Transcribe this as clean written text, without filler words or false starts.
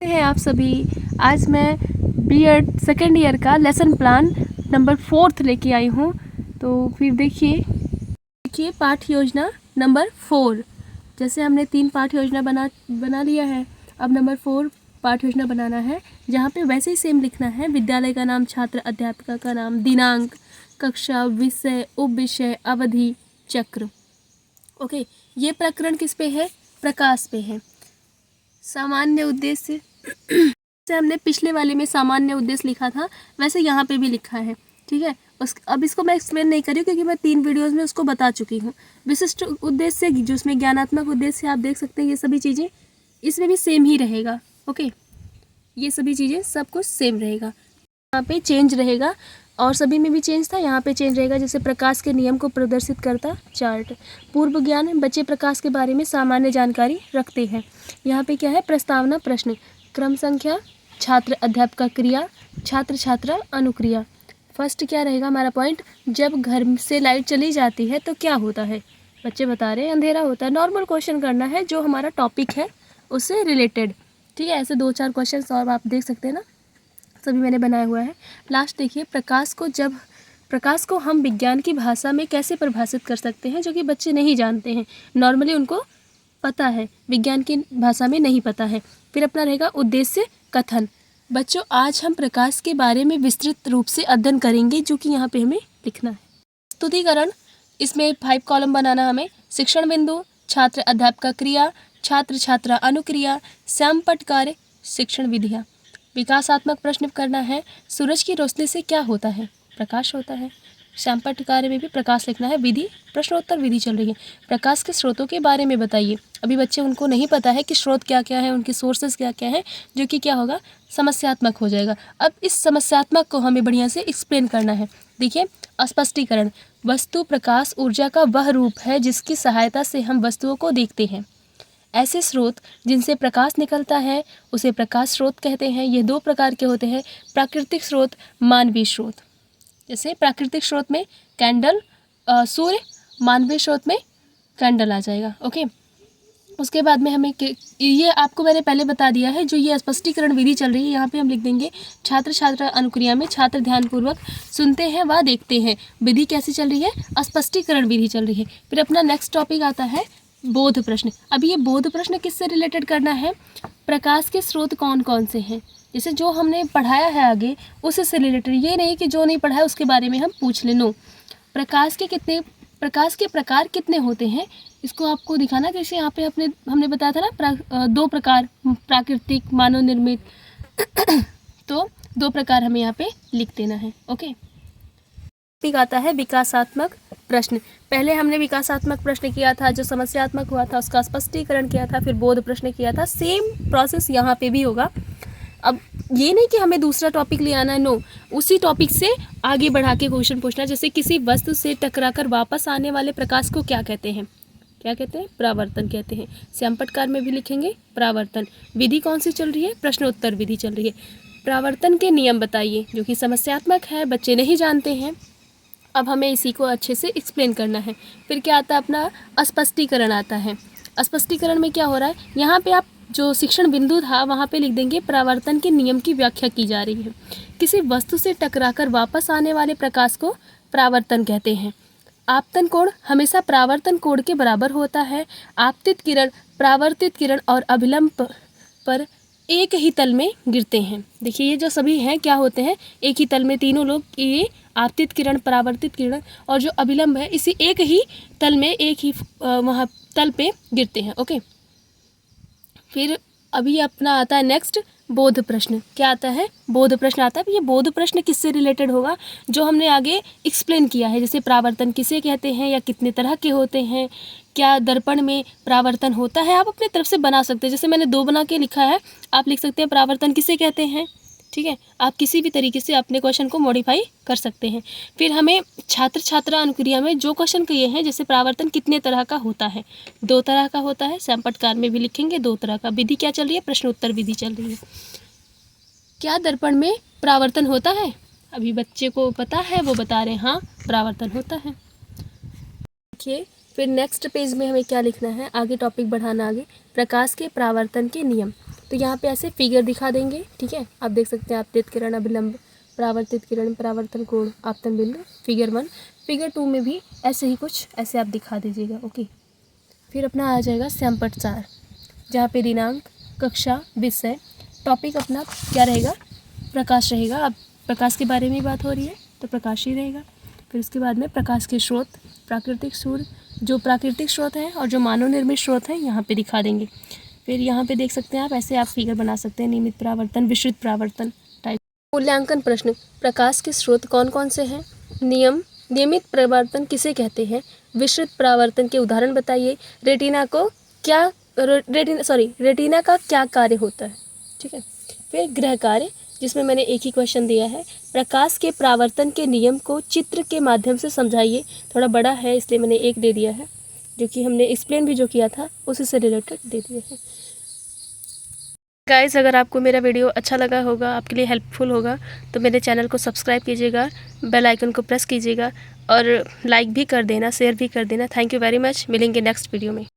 हैं आप सभी। आज मैं बीएड सेकेंड ईयर का लेसन प्लान नंबर 4 लेके आई हूँ। तो फिर देखिए पाठ योजना नंबर 4। जैसे हमने 3 पाठ योजना बना लिया है, अब नंबर 4 पाठ योजना बनाना है, जहाँ पे वैसे ही सेम लिखना है। विद्यालय का नाम, छात्र अध्यापिका का नाम, दिनांक, कक्षा, विषय, उप विषय, अवधि, चक्र। ओके, ये प्रकरण किस पे है? प्रकाश पे है। सामान्य उद्देश्य से हमने पिछले वाले में सामान्य उद्देश्य लिखा था, वैसे यहाँ पे भी लिखा है। ठीक है, अब इसको मैं एक्सप्लेन नहीं कर रही हूँ क्योंकि मैं 3 वीडियोस में उसको बता चुकी हूँ। विशिष्ट उद्देश्य जो उसमें ज्ञानात्मक उद्देश्य आप देख सकते हैं, ये सभी चीज़ें इसमें भी सेम ही रहेगा। ओके, ये सभी चीज़ें सब कुछ सेम रहेगा। यहाँ पे चेंज रहेगा और सभी में भी चेंज था, यहाँ पे चेंज रहेगा। जैसे प्रकाश के नियम को प्रदर्शित करता चार्ट। पूर्व ज्ञान, बच्चे प्रकाश के बारे में सामान्य जानकारी रखते हैं। यहाँ पे क्या है? प्रस्तावना प्रश्न। क्रम संख्या, छात्र अध्यापक क्रिया, छात्र छात्रा अनुक्रिया। फर्स्ट क्या रहेगा हमारा पॉइंट? जब घर से लाइट चली जाती है तो क्या होता है? बच्चे बता रहे हैं अंधेरा होता है। नॉर्मल क्वेश्चन करना है जो हमारा टॉपिक है उससे रिलेटेड। ठीक है, ऐसे 2-4 क्वेश्चन और आप देख सकते हैं ना, सभी मैंने बनाया हुआ है। लास्ट देखिए, प्रकाश को हम विज्ञान की भाषा में कैसे परिभाषित कर सकते हैं, जो कि बच्चे नहीं जानते हैं। नॉर्मली उनको पता है, विज्ञान की भाषा में नहीं पता है। फिर अपना रहेगा उद्देश्य कथन। बच्चों, आज हम प्रकाश के बारे में विस्तृत रूप से अध्ययन करेंगे, जो कि यहाँ पे हमें लिखना है। स्तुतिकरण, इसमें 5 कॉलम बनाना हमें। शिक्षण बिंदु, छात्र अध्यापक क्रिया, छात्र छात्रा अनुक्रिया, श्यामपट्ट कार्य, शिक्षण विधियाँ। विकासात्मक प्रश्न करना है। सूरज की रोशनी से क्या होता है? प्रकाश होता है। श्यामपट्ट कार्य में भी प्रकाश लिखना है। विधि, प्रश्नोत्तर विधि चल रही है। प्रकाश के स्रोतों के बारे में बताइए। अभी बच्चे उनको नहीं पता है कि स्रोत क्या क्या है, उनके सोर्सेज क्या क्या है, जो कि क्या होगा? समस्यात्मक हो जाएगा। अब इस समस्यात्मक को हमें बढ़िया से एक्सप्लेन करना है। देखिए, स्पष्टीकरण, वस्तु प्रकाश ऊर्जा का वह रूप है जिसकी सहायता से हम वस्तुओं को देखते हैं। ऐसे स्रोत जिनसे प्रकाश निकलता है उसे प्रकाश स्रोत कहते हैं। ये 2 प्रकार के होते हैं, प्राकृतिक स्रोत, मानवीय स्रोत। जैसे प्राकृतिक स्रोत में कैंडल, सूर्य, मानवीय स्रोत में कैंडल आ जाएगा। ओके, उसके बाद में हमें ये आपको मैंने पहले बता दिया है। जो ये स्पष्टीकरण विधि चल रही है, यहाँ पे हम लिख देंगे छात्र छात्रा अनुक्रिया में छात्र ध्यानपूर्वक सुनते हैं व देखते हैं। विधि कैसी चल रही है? स्पष्टीकरण विधि चल रही है। फिर अपना नेक्स्ट टॉपिक आता है बोध प्रश्न। अब ये बोध प्रश्न किससे रिलेटेड करना है? प्रकाश के स्रोत कौन कौन से हैं, जैसे जो हमने पढ़ाया है आगे उससे रिलेटेड। ये नहीं कि जो नहीं पढ़ा है उसके बारे में हम पूछ लें। नो, प्रकाश के प्रकार कितने होते हैं, इसको आपको दिखाना। जैसे यहाँ पे हमने बताया था ना 2 प्रकार, प्राकृतिक, मानव निर्मित। तो 2 प्रकार हमें यहाँ पे लिख देना है। ओके, टॉपिक आता है विकासात्मक प्रश्न। पहले हमने विकासात्मक प्रश्न किया था, जो समस्यात्मक हुआ था उसका स्पष्टीकरण किया था, फिर बोध प्रश्न किया था। सेम प्रोसेस यहाँ पे भी होगा। अब ये नहीं कि हमें दूसरा टॉपिक ले आना है, नो, उसी टॉपिक से आगे बढ़ा के क्वेश्चन पूछना। जैसे किसी वस्तु से टकराकर वापस आने वाले प्रकाश को क्या कहते हैं? क्या कहते हैं? परावर्तन कहते हैं। श्यामपट्ट कार्य में भी लिखेंगे परावर्तन। विधि कौन सी चल रही है? प्रश्नोत्तर विधि चल रही है। परावर्तन के नियम बताइए, जो कि समस्यात्मक है, बच्चे नहीं जानते हैं। अब हमें इसी को अच्छे से एक्सप्लेन करना है। फिर क्या आता है? अपना स्पष्टीकरण आता है। स्पष्टीकरण में क्या हो रहा है? यहाँ पे आप जो शिक्षण बिंदु था वहाँ पे लिख देंगे परावर्तन के नियम की व्याख्या की जा रही है। किसी वस्तु से टकराकर वापस आने वाले प्रकाश को परावर्तन कहते हैं। आपतन कोण हमेशा परावर्तन कोण के बराबर होता है। आपतित किरण, परावर्तित किरण और अभिलंब पर एक ही तल में गिरते हैं। देखिए, ये जो सभी हैं क्या होते हैं? एक ही तल में तीनों लोग, ये आपतित किरण, परावर्तित किरण और जो अभिलंब है, इसी एक ही तल में, एक ही वहाँ तल पे गिरते हैं। ओके, फिर अभी अपना आता है नेक्स्ट बोध प्रश्न। क्या आता है? बोध प्रश्न आता है। ये बोध प्रश्न किससे रिलेटेड होगा? जो हमने आगे एक्सप्लेन किया है, जैसे परावर्तन किसे कहते हैं या कितने तरह के होते हैं, क्या दर्पण में परावर्तन होता है। आप अपने तरफ से बना सकते हैं। जैसे मैंने 2 बना के लिखा है, आप लिख सकते हैं परावर्तन किसे कहते हैं। ठीक है, आप किसी भी तरीके से अपने क्वेश्चन को मॉडिफाई कर सकते हैं। फिर हमें छात्र छात्रा अनुक्रिया में जो क्वेश्चन किए हैं, जैसे परावर्तन कितने तरह का होता है? 2 तरह का होता है। श्यामपट्ट कार्य में भी लिखेंगे 2 तरह का। विधि क्या चल रही है? प्रश्नोत्तर विधि चल रही है। क्या दर्पण में परावर्तन होता है? अभी बच्चे को पता है, वो बता रहे हैं हाँ परावर्तन होता है। देखिए, फिर नेक्स्ट पेज में हमें क्या लिखना है, आगे टॉपिक बढ़ाना। आगे प्रकाश के परावर्तन के नियम। तो यहाँ पे ऐसे फिगर दिखा देंगे, ठीक है। आप देख सकते हैं आपतित किरण, अभिलंब, परावर्तित किरण, परावर्तन कोण, आपतन बिंदु, फिगर 1। फिगर 2 में भी ऐसे ही कुछ ऐसे आप दिखा दीजिएगा, ओके। फिर अपना आ जाएगा सैमपट 4, जहाँ पे दिनांक, कक्षा, विषय, टॉपिक अपना क्या रहेगा, प्रकाश रहेगा। अब प्रकाश के बारे में बात हो रही है तो प्रकाश ही रहेगा। फिर उसके बाद में प्रकाश के स्रोत, प्राकृतिक सूर्य, जो प्राकृतिक स्रोत हैं और जो मानव निर्मित स्रोत हैं यहाँ पे दिखा देंगे। फिर यहाँ पे देख सकते हैं आप, ऐसे आप फिगर बना सकते हैं, नियमित परावर्तन, विस्तृत परावर्तन टाइप। मूल्यांकन प्रश्न, प्रकाश के स्रोत कौन कौन से हैं, नियमित परावर्तन किसे कहते हैं, विस्तृत परावर्तन के उदाहरण बताइए, रेटिना का क्या कार्य होता है, ठीक है। फिर गृह कार्य, जिसमें मैंने एक ही क्वेश्चन दिया है, प्रकाश के परावर्तन के नियम को चित्र के माध्यम से समझाइए। थोड़ा बड़ा है इसलिए मैंने एक दे दिया है, जो कि हमने एक्सप्लेन भी जो किया था उसी से रिलेटेड दे दिए हैं। गाइस, अगर आपको मेरा वीडियो अच्छा लगा होगा, आपके लिए हेल्पफुल होगा, तो मेरे चैनल को सब्सक्राइब कीजिएगा, बेल आइकन को प्रेस कीजिएगा और लाइक भी कर देना, शेयर भी कर देना। Thank you very much. मिलेंगे नेक्स्ट वीडियो में।